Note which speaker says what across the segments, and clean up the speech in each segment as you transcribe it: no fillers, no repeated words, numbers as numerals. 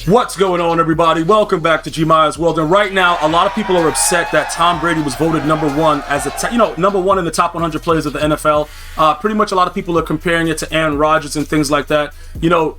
Speaker 1: What's going on, everybody? Welcome back to G Myers World. And right now, a lot of people are upset that Tom Brady was voted number one as number one in the top 100 players of the NFL. Pretty much a lot of people are comparing it to Aaron Rodgers and things like that.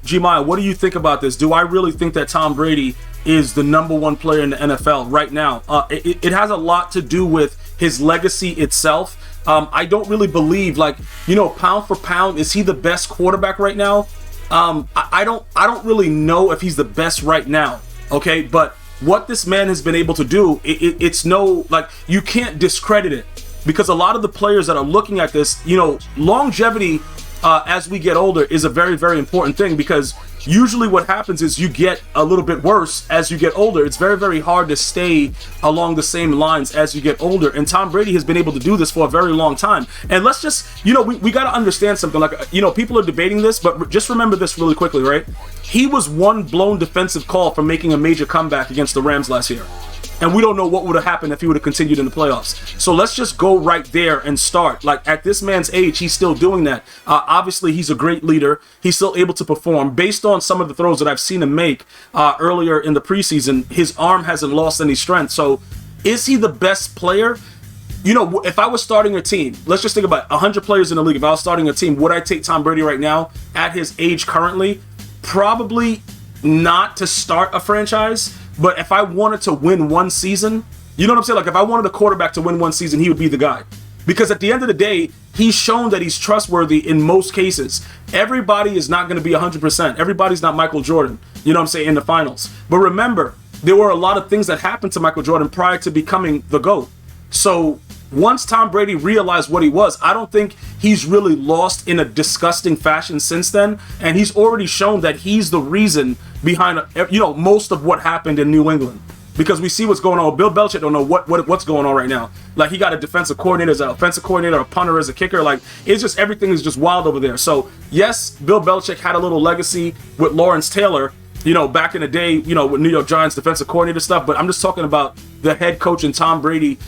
Speaker 1: G Myers, what do you think about this? Do I really think that Tom Brady is the number one player in the NFL right now? It has a lot to do with his legacy itself. I don't really believe, pound for pound, is he the best quarterback right now? I don't really know if he's the best right now, okay? But what this man has been able to do, it's you can't discredit it, because a lot of the players that are looking at this, longevity as we get older is a very, very important thing, because usually what happens is you get a little bit worse as you get older. It's very, very hard to stay along the same lines as you get older. And Tom Brady has been able to do this for a very long time. And let's just, we got to understand something. People are debating this, but just remember this really quickly, right? He was one blown defensive call from making a major comeback against the Rams last year. And we don't know what would have happened if he would have continued in the playoffs. So let's just go right there and start. At this man's age, he's still doing that. Obviously, he's a great leader. He's still able to perform. Based on some of the throws that I've seen him make earlier in the preseason, his arm hasn't lost any strength. So is he the best player? If I was starting a team, let's just think about 100 players in the league. If I was starting a team, would I take Tom Brady right now at his age currently? Probably not to start a franchise. But if I wanted to win one season, you know what I'm saying? If I wanted a quarterback to win one season, he would be the guy. Because at the end of the day, he's shown that he's trustworthy in most cases. Everybody is not going to be 100%. Everybody's not Michael Jordan, in the finals. But remember, there were a lot of things that happened to Michael Jordan prior to becoming the GOAT. So once Tom Brady realized what he was, I don't think he's really lost in a disgusting fashion since then. And he's already shown that he's the reason behind, most of what happened in New England. Because we see what's going on. Bill Belichick don't know what's going on right now. He got a defensive coordinator as an offensive coordinator, a punter as a kicker. It's just, everything is just wild over there. So yes, Bill Belichick had a little legacy with Lawrence Taylor, back in the day, with New York Giants defensive coordinator stuff. But I'm just talking about the head coach and Tom Brady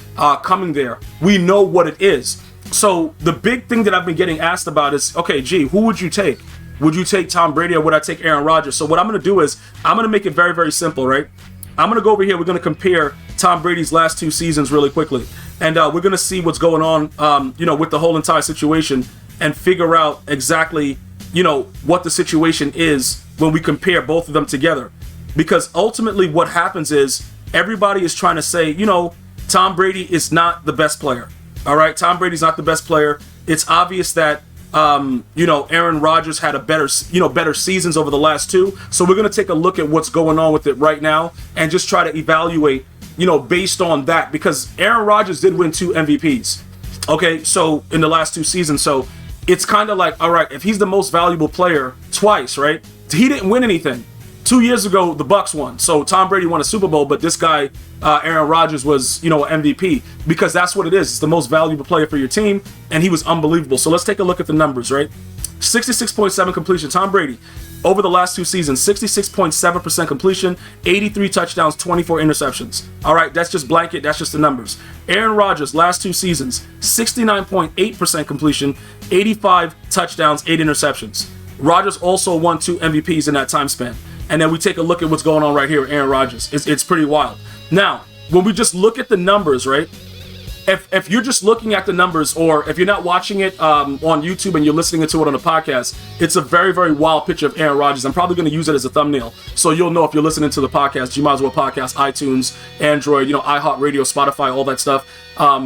Speaker 1: coming there. We know what it is. So the big thing that I've been getting asked about is, okay, who would you take? Would you take Tom Brady or would I take Aaron Rodgers? So what I'm going to do is I'm going to make it very, very simple, right? I'm going to go over here. We're going to compare Tom Brady's last two seasons really quickly. And we're going to see what's going on, with the whole entire situation and figure out exactly, what the situation is when we compare both of them together. Because ultimately what happens is everybody is trying to say, Tom Brady is not the best player. All right. Tom Brady's not the best player. It's obvious that Aaron Rodgers had better seasons over the last two. So we're going to take a look at what's going on with it right now and just try to evaluate, based on that, because Aaron Rodgers did win 2 MVPs. Okay. So in the last 2 seasons. So it's kind of all right, if he's the most valuable player twice, right? He didn't win anything. 2 years ago, the Bucs won. So Tom Brady won a Super Bowl, but this guy, Aaron Rodgers, was, an MVP, because that's what it is. It's the most valuable player for your team, and he was unbelievable. So let's take a look at the numbers, right? 66.7 completion. Tom Brady, over the last 2 seasons, 66.7% completion, 83 touchdowns, 24 interceptions. All right, that's just blanket. That's just the numbers. Aaron Rodgers, last 2 seasons, 69.8% completion, 85 touchdowns, 8 interceptions. Rodgers also won 2 MVPs in that time span. And then we take a look at what's going on right here with Aaron Rodgers. It's pretty wild. Now, when we just look at the numbers, right? If you're just looking at the numbers, or if you're not watching it on YouTube and you're listening to it on a podcast, it's a very, very wild picture of Aaron Rodgers. I'm probably going to use it as a thumbnail, so you'll know if you're listening to the podcast, G Might As Well Podcast, iTunes, Android, iHeartRadio, Spotify, all that stuff.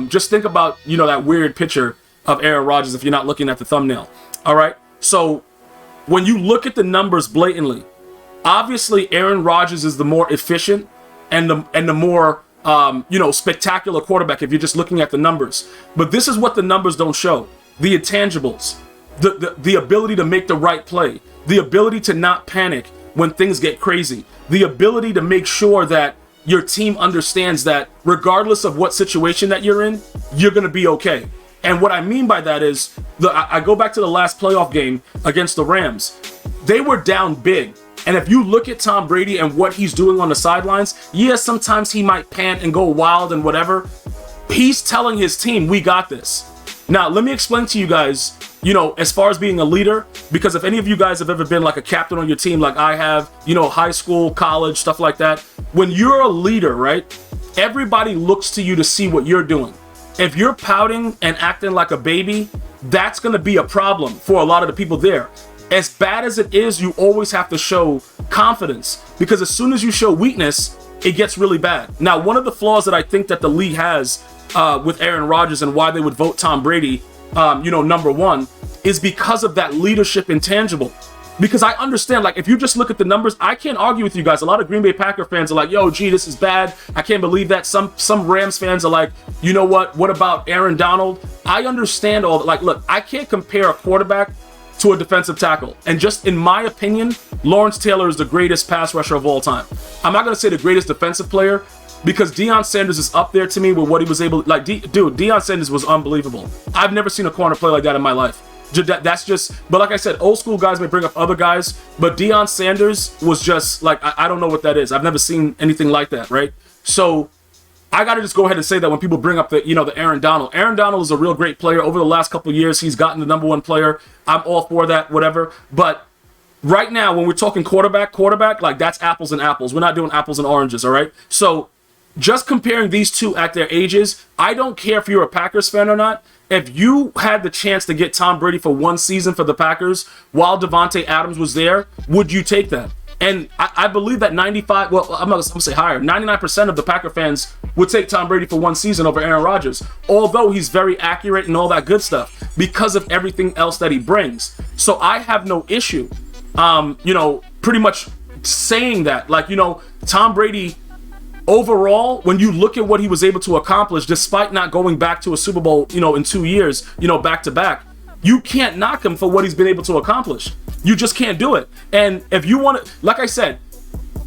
Speaker 1: Just think about, that weird picture of Aaron Rodgers if you're not looking at the thumbnail. All right? So when you look at the numbers blatantly, obviously Aaron Rodgers is the more efficient and the more spectacular quarterback if you're just looking at the numbers. But this is what the numbers don't show. The intangibles, the ability to make the right play, the ability to not panic when things get crazy, the ability to make sure that your team understands that regardless of what situation that you're in, you're going to be okay. And what I mean by that is, I go back to the last playoff game against the Rams. They were down big. And if you look at Tom Brady and what he's doing on the sidelines, yes, sometimes he might pant and go wild and whatever. He's telling his team, we got this. Now, let me explain to you guys, you know, as far as being a leader, because if any of you guys have ever been like a captain on your team, like I have, you know, high school, college, stuff like that, when you're a leader, right, everybody looks to you to see what you're doing. If you're pouting and acting like a baby, that's going to be a problem for a lot of the people there. As bad as it is, you always have to show confidence, because as soon as you show weakness, it gets really bad. Now, one of the flaws that I think that the league has with Aaron Rodgers and why they would vote Tom Brady, you know, number one, is because of that leadership intangible. Because I understand, like, if you just look at the numbers, I can't argue with you guys. A lot of Green Bay Packer fans are like, yo, gee, this is bad. I can't believe that. Some Rams fans are like, you know what about Aaron Donald? I understand all that. Like, look, I can't compare a quarterback to a defensive tackle. And just in my opinion, Lawrence Taylor is the greatest pass rusher of all time. I'm not going to say the greatest defensive player, because Deion Sanders is up there to me with what he was able to, like, dude, Deion Sanders was unbelievable. I've never seen a corner play like that in my life. That's just, but like I said, old school guys may bring up other guys, but Deion Sanders was just like, I don't know what that is. I've never seen anything like that, right? So I got to just go ahead and say that when people bring up the, you know, the Aaron Donald is a real great player. Over the last couple of years, he's gotten the #1 player. I'm all for that, whatever. But right now, when we're talking quarterback, like, that's apples and apples. We're not doing apples and oranges, all right? So just comparing these two at their ages, I don't care if you're a Packers fan or not. If you had the chance to get Tom Brady for one season for the Packers while Devontae Adams was there, would you take that? And I believe that 95, well, I'm going to say higher, 99% of the Packer fans would take Tom Brady for one season over Aaron Rodgers, although he's very accurate and all that good stuff because of everything else that he brings. So I have no issue, you know, pretty much saying that. Like, you know, Tom Brady, overall, when you look at what he was able to accomplish, despite not going back to a Super Bowl, you know, in 2 years, you know, back to back, you can't knock him for what he's been able to accomplish. You just can't do it. And if you want to, like I said,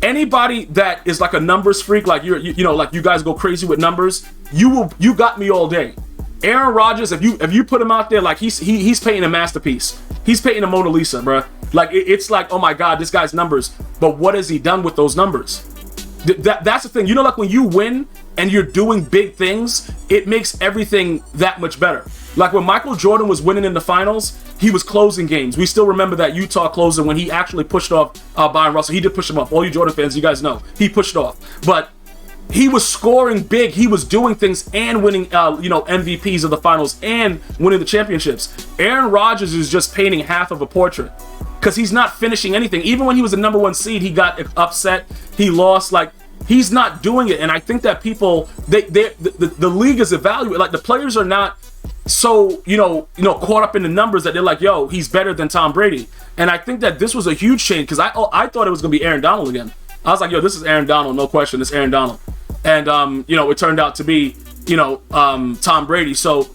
Speaker 1: anybody that is like a numbers freak, like you know, like you guys go crazy with numbers, you got me all day. Aaron Rodgers, if you put him out there, like he's painting a masterpiece. He's painting a Mona Lisa, bruh. Like it's like, oh my God, this guy's numbers. But what has he done with those numbers? That's the thing. You know, like when you win and you're doing big things, it makes everything that much better. Like when Michael Jordan was winning in the finals, he was closing games. We still remember that Utah closer when he actually pushed off Byron Russell. He did push him off. All you Jordan fans, you guys know, he pushed off. But he was scoring big. He was doing things and winning, you know, MVPs of the finals and winning the championships. Aaron Rodgers is just painting half of a portrait, because he's not finishing anything. Even when he was the #1 seed, he got upset. He lost. Like, he's not doing it. And I think that people, the league is evaluating. Like, the players are not so, you know, caught up in the numbers that they're like, yo, he's better than Tom Brady. And I think that this was a huge change, because I thought it was going to be Aaron Donald again. I was like, yo, this is Aaron Donald, no question. It's Aaron Donald. And, you know, it turned out to be, you know, Tom Brady. So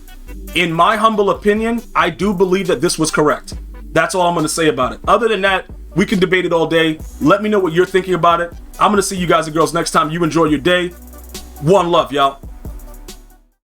Speaker 1: in my humble opinion, I do believe that this was correct. That's all I'm going to say about it. Other than that, we can debate it all day. Let me know what you're thinking about it. I'm going to see you guys and girls next time. You enjoy your day. One love, y'all.